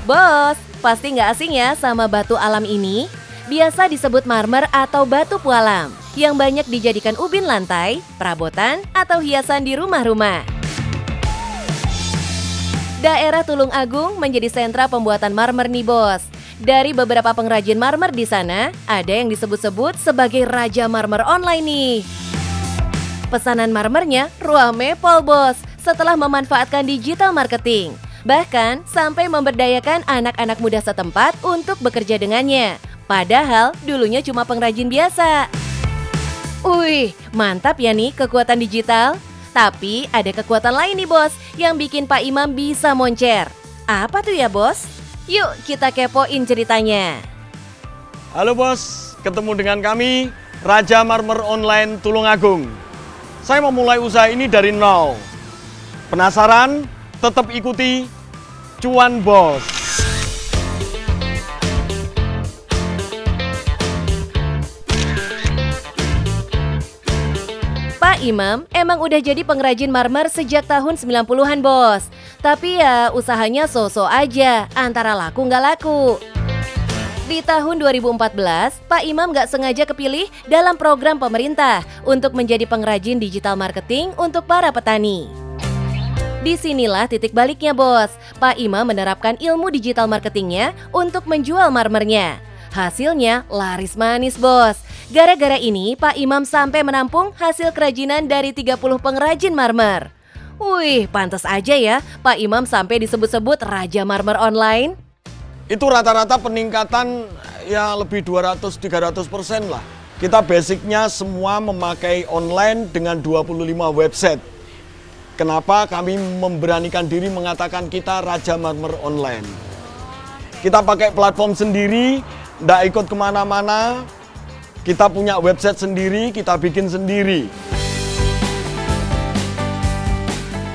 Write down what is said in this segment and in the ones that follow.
Bos, pasti nggak asing ya sama batu alam ini? Biasa disebut marmer atau batu pualam, yang banyak dijadikan ubin lantai, perabotan, atau hiasan di rumah-rumah. Daerah Tulung Agung menjadi sentra pembuatan marmer nih bos. Dari beberapa pengrajin marmer di sana, ada yang disebut-sebut sebagai Raja Marmer Online nih. Pesanan marmernya ruame pol bos, setelah memanfaatkan digital marketing. Bahkan sampai memberdayakan anak-anak muda setempat untuk bekerja dengannya. Padahal dulunya cuma pengrajin biasa. Wih, mantap ya nih kekuatan digital. Tapi ada kekuatan lain nih bos, yang bikin Pak Imam bisa moncer. Apa tuh ya bos? Yuk kita kepoin ceritanya. Halo bos, ketemu dengan kami, Raja Marmer Online Tulung Agung. Saya memulai usaha ini dari nol. Penasaran? Tetap ikuti Cuan Bos. Pak Imam emang udah jadi pengrajin marmer sejak tahun 90-an bos. Tapi ya usahanya so-so aja, antara laku nggak laku. Di tahun 2014, Pak Imam nggak sengaja kepilih dalam program pemerintah untuk menjadi pengrajin digital marketing untuk para petani. Disinilah titik baliknya bos, Pak Imam menerapkan ilmu digital marketingnya untuk menjual marmernya. Hasilnya laris manis bos. Gara-gara ini Pak Imam sampai menampung hasil kerajinan dari 30 pengrajin marmer. Wih, pantas aja ya Pak Imam sampai disebut-sebut Raja Marmer Online. Itu rata-rata peningkatan ya lebih 200-300% lah. Kita basicnya semua memakai online dengan 25 website. Kenapa kami memberanikan diri mengatakan kita Raja Marmer Online? Kita pakai platform sendiri, nggak ikut kemana-mana. Kita punya website sendiri, kita bikin sendiri.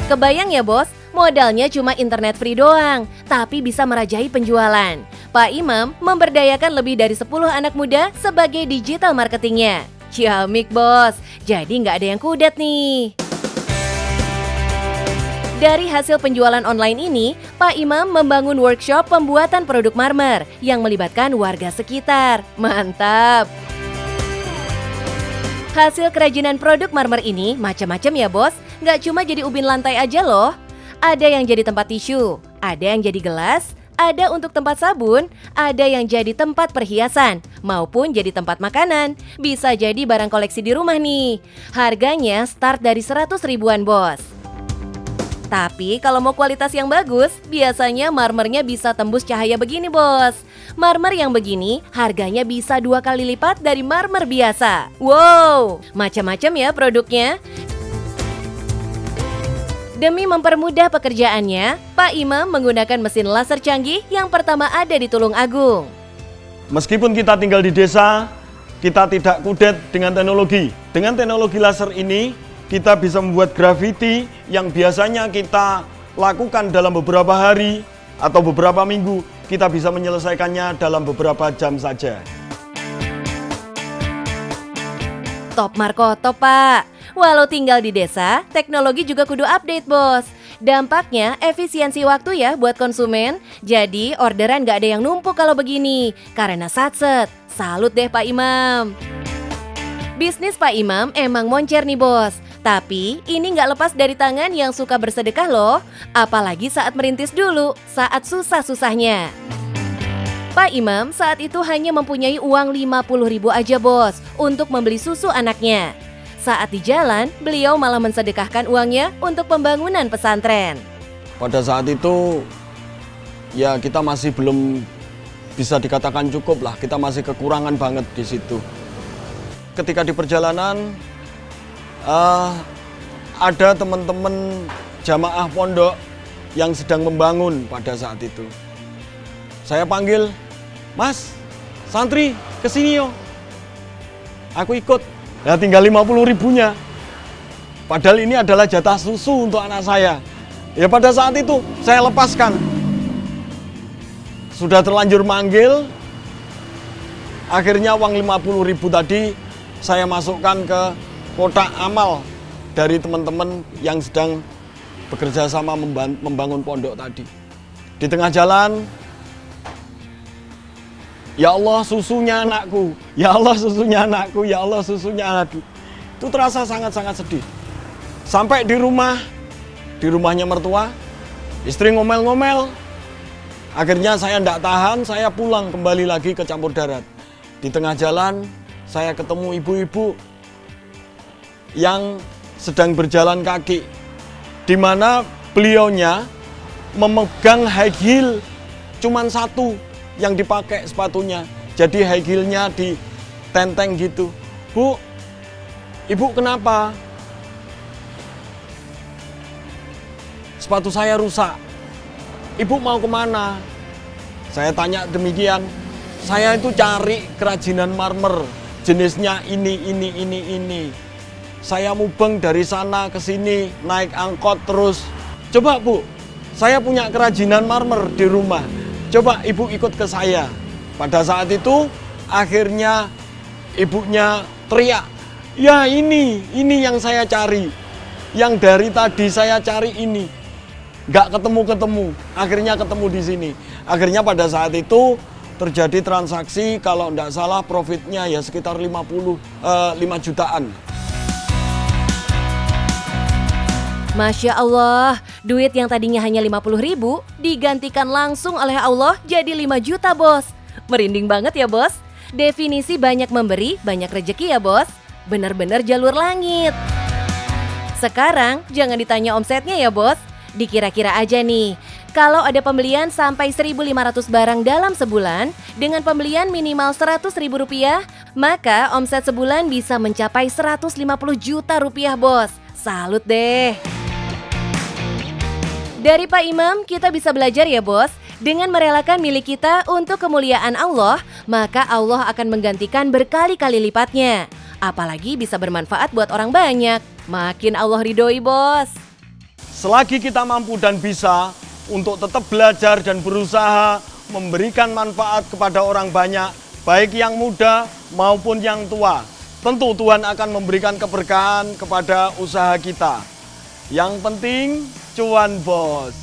Kebayang ya bos, modalnya cuma internet free doang, tapi bisa merajai penjualan. Pak Imam memberdayakan lebih dari 10 anak muda sebagai digital marketingnya. Ciamik bos, jadi nggak ada yang kudet nih. Dari hasil penjualan online ini, Pak Imam membangun workshop pembuatan produk marmer yang melibatkan warga sekitar. Mantap! Hasil kerajinan produk marmer ini macam-macam ya bos, nggak cuma jadi ubin lantai aja loh. Ada yang jadi tempat tisu, ada yang jadi gelas, ada untuk tempat sabun, ada yang jadi tempat perhiasan, maupun jadi tempat makanan. Bisa jadi barang koleksi di rumah nih. Harganya start dari 100 ribuan bos. Tapi kalau mau kualitas yang bagus, biasanya marmernya bisa tembus cahaya begini bos. Marmer yang begini harganya bisa 2 kali lipat dari marmer biasa. Wow, macam-macam ya produknya. Demi mempermudah pekerjaannya, Pak Imam menggunakan mesin laser canggih yang pertama ada di Tulung Agung. Meskipun kita tinggal di desa, kita tidak kudet dengan teknologi. Dengan teknologi laser ini, kita bisa membuat grafiti yang biasanya kita lakukan dalam beberapa hari atau beberapa minggu, kita bisa menyelesaikannya dalam beberapa jam saja. Top Marco, top Pak. Walau tinggal di desa, teknologi juga kudu update bos. Dampaknya efisiensi waktu ya buat konsumen. Jadi orderan gak ada yang numpuk kalau begini, karena satset. Salut deh Pak Imam. Bisnis Pak Imam emang moncer nih bos. Tapi ini nggak lepas dari tangan yang suka bersedekah loh. Apalagi saat merintis dulu, saat susah-susahnya. Pak Imam saat itu hanya mempunyai uang 50 ribu aja bos untuk membeli susu anaknya. Saat di jalan, beliau malah mensedekahkan uangnya untuk pembangunan pesantren. Pada saat itu, ya kita masih belum bisa dikatakan cukup lah. Kita masih kekurangan banget di situ. Ketika di perjalanan, ada teman-teman jamaah pondok yang sedang membangun pada saat itu. Saya panggil, Mas, santri kesini yo. Aku ikut. Ya tinggal 50 ribunya. Padahal ini adalah jatah susu untuk anak saya. Ya pada saat itu saya lepaskan. Sudah terlanjur manggil. Akhirnya uang 50 ribu tadi saya masukkan ke kotak amal dari teman-teman yang sedang bekerja sama membangun pondok tadi. Di tengah jalan Ya Allah susunya anakku, ya Allah susunya anakku, ya Allah susunya anakku. Itu terasa sangat-sangat sedih. Sampai di rumahnya mertua, istri ngomel-ngomel. Akhirnya saya tidak tahan, saya pulang kembali lagi ke Campur Darat. Di tengah jalan, saya ketemu ibu-ibu yang sedang berjalan kaki, di mana beliaunya memegang high heel cuman satu yang dipakai sepatunya. Jadi high heel-nya ditenteng gitu. Bu, ibu kenapa? Sepatu saya rusak. Ibu mau kemana? Saya tanya demikian. Saya itu cari kerajinan marmer. Jenisnya ini. Saya mubeng dari sana ke sini, naik angkot terus. Coba Bu, saya punya kerajinan marmer di rumah. Coba ibu ikut ke saya. Pada saat itu akhirnya ibunya teriak, ya ini yang saya cari. Yang dari tadi saya cari ini. Nggak ketemu-ketemu, akhirnya ketemu di sini. Akhirnya pada saat itu terjadi transaksi, kalau nggak salah profitnya ya sekitar 5 jutaan. Masya Allah, duit yang tadinya hanya 50.000 digantikan langsung oleh Allah jadi 5 juta bos. Merinding banget ya bos. Definisi banyak memberi, banyak rejeki ya bos. Benar-benar jalur langit. Sekarang jangan ditanya omsetnya ya bos. Dikira-kira aja nih, kalau ada pembelian sampai 1.500 barang dalam sebulan, dengan pembelian minimal Rp100.000, maka omset sebulan bisa mencapai 150 juta rupiah bos. Salut deh. Dari Pak Imam kita bisa belajar ya bos, dengan merelakan milik kita untuk kemuliaan Allah, maka Allah akan menggantikan berkali-kali lipatnya. Apalagi bisa bermanfaat buat orang banyak, makin Allah ridhoi bos. Selagi kita mampu dan bisa untuk tetap belajar dan berusaha memberikan manfaat kepada orang banyak, baik yang muda maupun yang tua, tentu Tuhan akan memberikan keberkahan kepada usaha kita. Yang penting cuan bos.